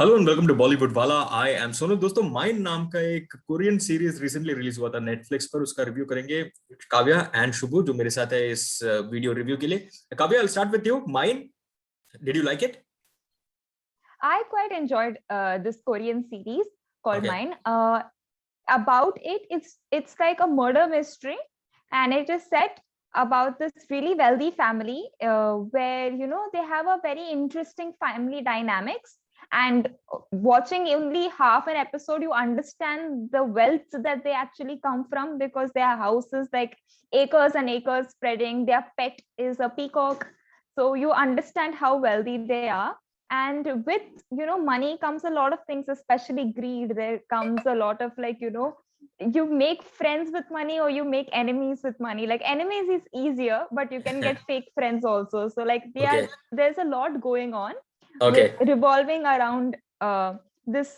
Hello and welcome to Bollywood Wala. I am Sonu. दोस्तों, माइन नाम का एक कोरियन सीरीज रिसेंटली रिलीज हुआ था नेटफ्लिक्स पर। उसका रिव्यू करेंगे काव्या एंड शुभू, जो मेरे साथ है इस वीडियो रिव्यू के लिए। Kavya, I start with you. Mine, did you like it? I quite enjoyed this Korean series called okay. Mine. About it, it's like a murder mystery, and it is set about this really wealthy family where they have a very interesting family dynamics. And watching only half an episode, you understand the wealth that they actually come from, because their houses like acres and acres spreading. Their pet is a peacock, so you understand how wealthy they are. And with money comes a lot of things, especially greed. There comes a lot of, like, you make friends with money or you make enemies with money. Like, enemies is easier, but you can get fake friends also. So like okay. there's a lot going on okay. with revolving around this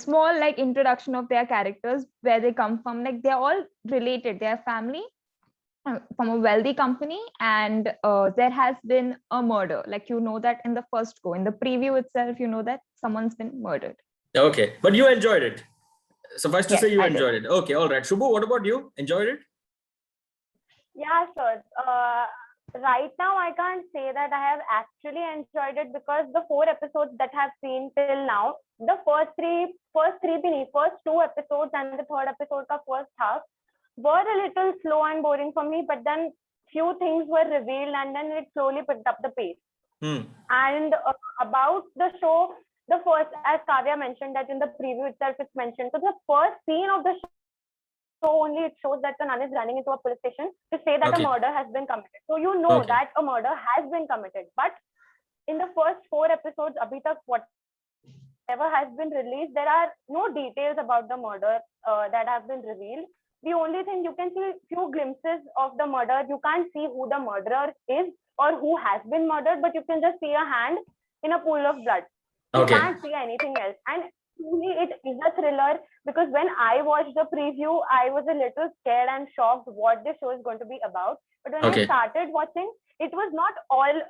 small, like, introduction of their characters, where they come from. Like, they're all related, their family from a wealthy company, and there has been a murder. Like, that in the first go, in the preview itself, that someone's been murdered. Okay, but you enjoyed it. Suffice to Yes, say, you I did. enjoyed it. Okay, all right. Shubhu, what about you? Enjoyed it? Yeah, sure. Right now, I can't say that I have actually enjoyed it, because the 4 episodes that I've seen till now, the first two episodes and the third episode ka first half were a little slow and boring for me. But then few things were revealed, and then it slowly picked up the pace. And about the show, the first, as Kavya mentioned, that in the preview itself it's mentioned. So the first scene of the show only, it shows that the nun is running into a police station to say that Okay. a murder has been committed. So you know Okay. that a murder has been committed. But in the first 4 episodes, abhi tak whatever has been released, there are no details about the murder that have been revealed. The only thing, you can see few glimpses of the murder. You can't see who the murderer is or who has been murdered, but you can just see a hand in a pool of blood. You Okay. can't see anything else. And truly, it is a thriller, because when I watched the preview, I was a little scared and shocked what this show is going to be about. But when Okay. I started watching, it was not all,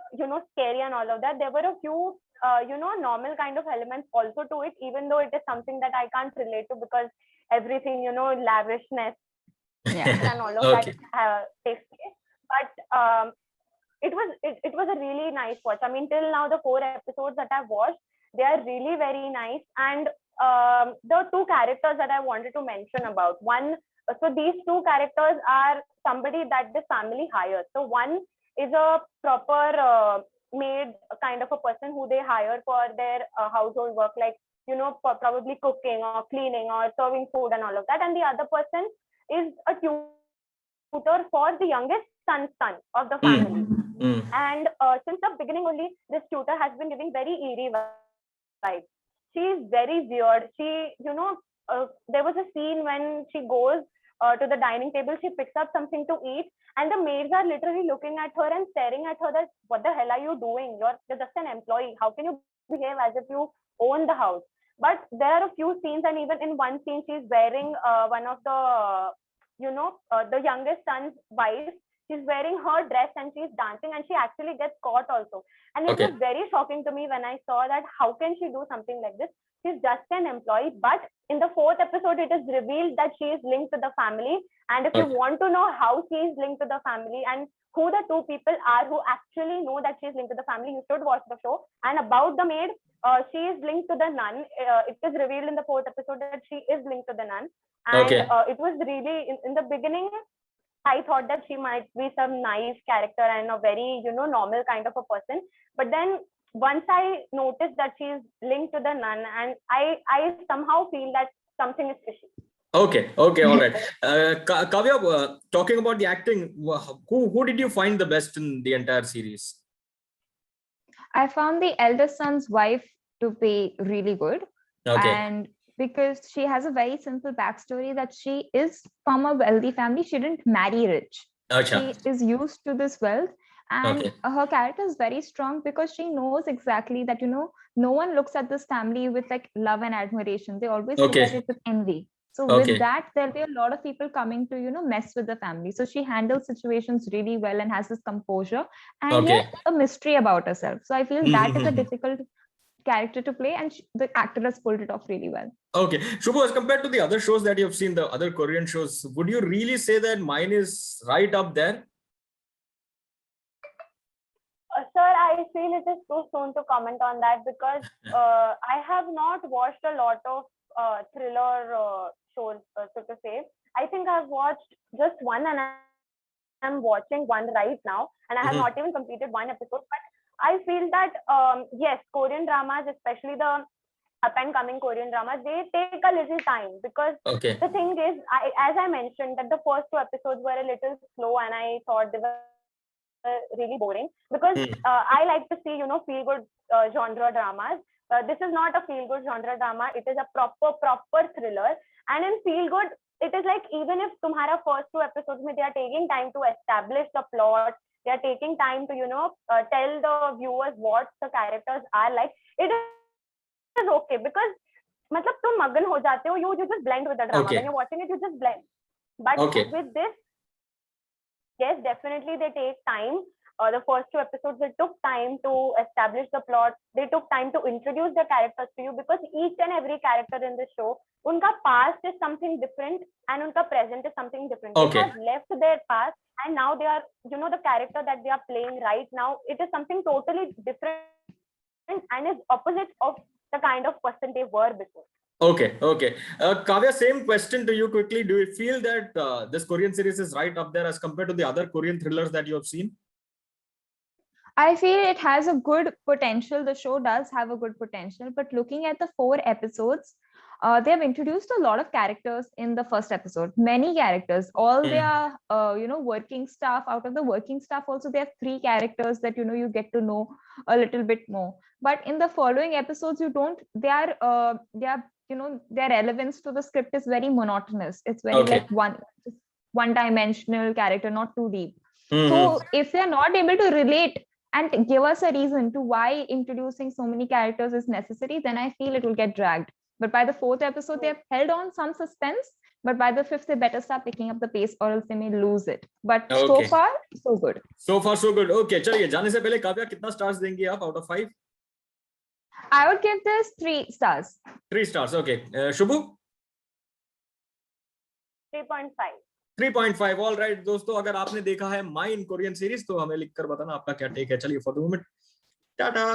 scary and all of that. There were a few, normal kind of elements also to it, even though it is something that I can't relate to, because everything, lavishness Yeah. and all of Okay. that takes place. But it was a really nice watch. I mean, till now, the 4 episodes that I've watched, they are really very nice. And the two characters that I wanted to mention about, one, so these two characters are somebody that the family hires. So one is a proper maid kind of a person who they hire for their household work, like, probably cooking or cleaning or serving food and all of that. And the other person is a tutor for the youngest son of the family. And since the beginning only, this tutor has been giving very eerie vibes. She is very weird. She, there was a scene when she goes to the dining table, she picks up something to eat, and the maids are literally looking at her and staring at her that, what the hell are you doing? You're just an employee. How can you behave as if you own the house? But there are a few scenes, and even in one scene, she's wearing one of the, the youngest son's wife. She's wearing her dress and she's dancing, and she actually gets caught also. And it was very shocking to me when I saw that. How can she do something like this? She's just an employee. But in the 4th episode, it is revealed that she is linked to the family. And if you want to know how she is linked to the family and who the two people are who actually know that she is linked to the family, you should watch the show. And about the maid, she is linked to the nun. It is revealed in the 4th episode that she is linked to the nun. And it was really, in the beginning, I thought that she might be some nice character and a very, normal kind of a person. But then once I noticed that she's linked to the nun, and I somehow feel that something is fishy. Okay, all right. Kavya, talking about the acting, who did you find the best in the entire series? I found the eldest son's wife to be really good. Okay. And because she has a very simple backstory, that she is from a wealthy family. She didn't marry rich. Achha. She is used to this wealth. And her character is very strong, because she knows exactly that, no one looks at this family with like love and admiration. They always look at it with envy. So with that, there'll be a lot of people coming to, mess with the family. So she handles situations really well and has this composure and yet a mystery about herself. So I feel that is a difficult character to play, and the actor has pulled it off really well. Okay, Shubho, as compared to the other shows that you've seen, the other Korean shows, would you really say that mine is right up there? Sir, I feel it is too soon to comment on that because I have not watched a lot of thriller shows, so to say. I think I've watched just one, and I'm watching one right now, and I have not even completed one episode. But I feel that yes, Korean dramas, especially the up and coming Korean dramas, they take a little time because the thing is, as I mentioned, that the first 2 episodes were a little slow, and I thought they were really boring because I like to see, feel good genre dramas. This is not a feel good genre drama. It is a proper thriller. And in feel good, it is like, even if tumhara first 2 episodes mein, they are taking time to establish the plot, they are taking time to tell the viewers what the characters are like, it is okay because matlab tum magan ho jate ho, you just blend with the drama. When you're watching it, you just blend. But with this, yes, definitely they take time. The first 2 episodes, they took time to establish the plot. They took time to introduce the characters to you because each and every character in the show, unka past is something different and unka present is something different. They have left their past and now they are, the character that they are playing right now, it is something totally different and is opposite of the kind of person they were before. Okay. Kavya, same question to you quickly. Do you feel that this Korean series is right up there as compared to the other Korean thrillers that you have seen? I feel it has a good potential. The show does have a good potential, but looking at the 4 episodes, they have introduced a lot of characters in the first episode. Many characters, all their working staff. Out of the working staff, also they have 3 characters that you get to know a little bit more. But in the following episodes, you don't. Their relevance to the script is very monotonous. It's very like one-dimensional character, not too deep. So if they're not able to relate and give us a reason to why introducing so many characters is necessary, then I feel it will get dragged. But by the 4th episode, they have held on some suspense. But by the 5th, they better start picking up the pace or else they may lose it. But so far, so good. So far, so good. Okay, चलिए जाने से पहले काव्या कितना stars देंगी आप out of 5? I would give this 3 stars. 3 stars. Okay. Shubhu? 3.5. 3.5. All right, दोस्तों, अगर आपने देखा है माइन कोरियन सीरीज तो हमें लिखकर बताना आपका क्या टेक है. चलिए, फॉर द मोमेंट टाटा.